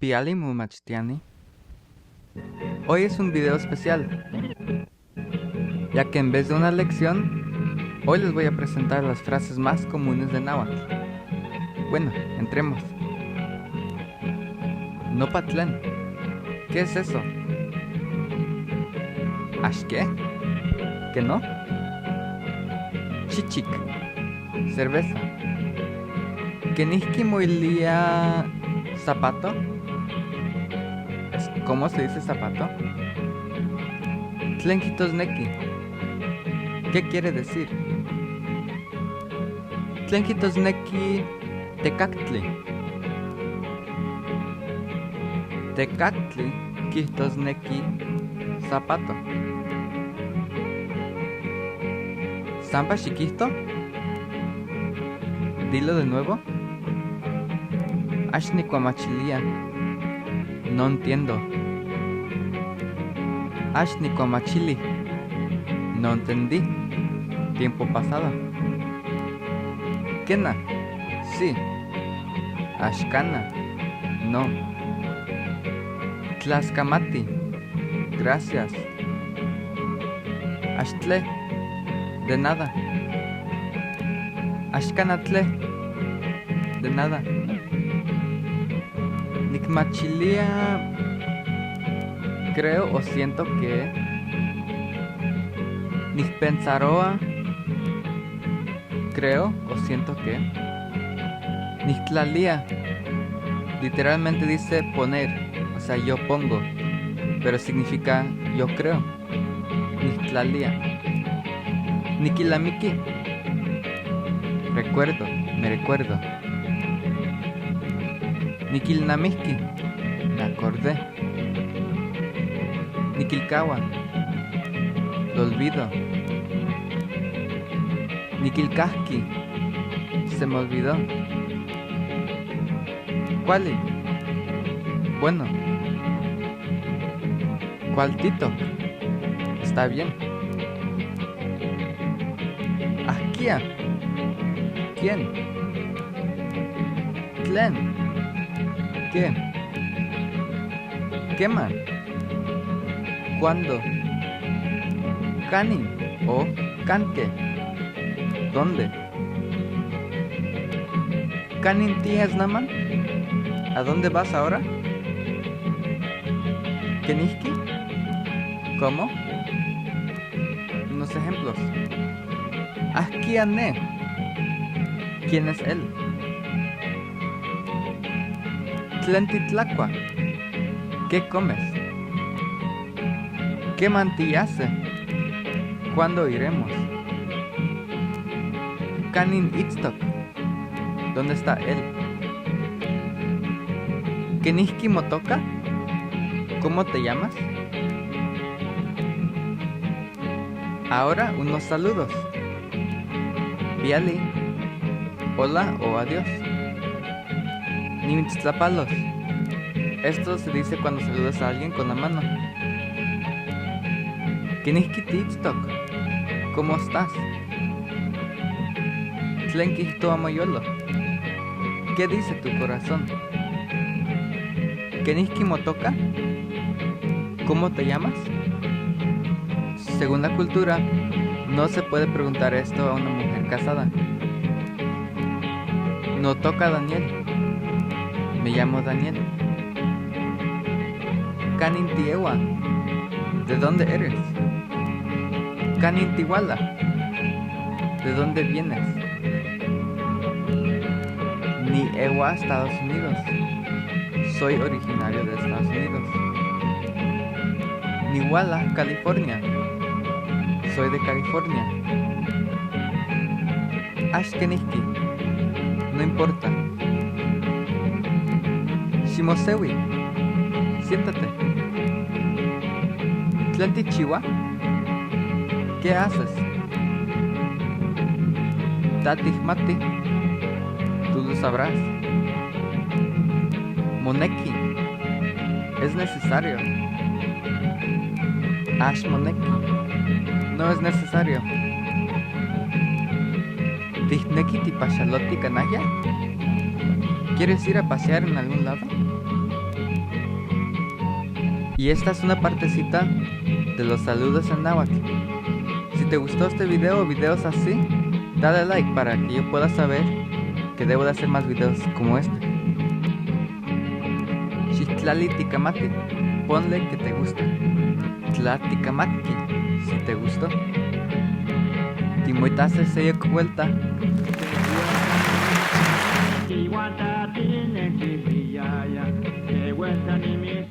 Piali Mumachtiani. Hoy es un video especial, ya que en vez de una lección, hoy les voy a presentar las frases más comunes de náhuatl. Bueno, entremos. Nopatlán. ¿Qué es eso? ¿Ash qué? ¿Qué no? Chichik. Cerveza. ¿Kenihki moilia zapato? ¿Cómo se dice zapato? Tlenkitosneki. ¿Qué quiere decir? Tlenkitosneki tecactli. Tecactli kitosneki zapato. ¿Zampa chiquisto? Dilo de nuevo. Ashni Kwamachilia. No entiendo. Ashni Kwamachili. No entendí. Tiempo pasado. Kena. Sí. Ashkana. No. Tlaskamati. Gracias. Ashtle. De nada. Ashkanatle. De nada. Nikmachilia. Creo o siento que. Nikpensaroa. Creo o siento que. Niktlalia. Literalmente dice poner. O sea, yo pongo. Pero significa yo creo. Niktlalia. Nikilamiki. Recuerdo, me recuerdo. Nikilnamiki. Me acordé. Nikilkawa. Lo olvido. Nikilkahki. Se me olvidó. ¿Cuál? Bueno. ¿Cuál Tito? Está bien. Askia. ¿Quién? Tlen. ¿Qué? ¿Qué man? ¿Cuándo? Canin o canque. ¿Dónde? Canin tías naman. ¿A dónde vas ahora? ¿Kenihki? ¿Cómo? Unos ejemplos. Asquiane. ¿Quién es él? Tlentitlacua. ¿Qué comes? ¿Qué mantillace? ¿Cuándo iremos? Canin Itztok. ¿Dónde está él? ¿Kenihki Motoka? ¿Cómo te llamas? Ahora unos saludos. Piali. Hola o adiós. Nimitztlapalos. Esto se dice cuando saludas a alguien con la mano. Kenihki Titztok. ¿Cómo estás? Tlenkihto Amoyolo. ¿Qué dice tu corazón? Kenihki Motoka. ¿Cómo te llamas? Según la cultura, no se puede preguntar esto a una mujer casada. No toca Daniel. Me llamo Daniel. Canintiewa. ¿De dónde eres? Canintihuala. ¿De dónde vienes? Ni Ewa, Estados Unidos. Soy originario de Estados Unidos. Nihuala, California. Soy de California. Ashkenihki. No importa. Shimosewi. Siéntate. Tlantichiwa. ¿Qué haces? Tatihmati. Tú lo sabrás. Moneki. Es necesario. Ash Moneki. No es necesario. Tihneki tipashaloti kanaya. ¿Quieres ir a pasear en algún lado? Y esta es una partecita de los saludos en náhuatl. Si te gustó este video o videos así, dale like para que yo pueda saber que debo de hacer más videos como este. Xitlaliticamati, ponle que te gusta. Tlaticamatki, si te gustó. Timoitase se vuelta. Iguanta tiene que pillar, que vuelta ni mi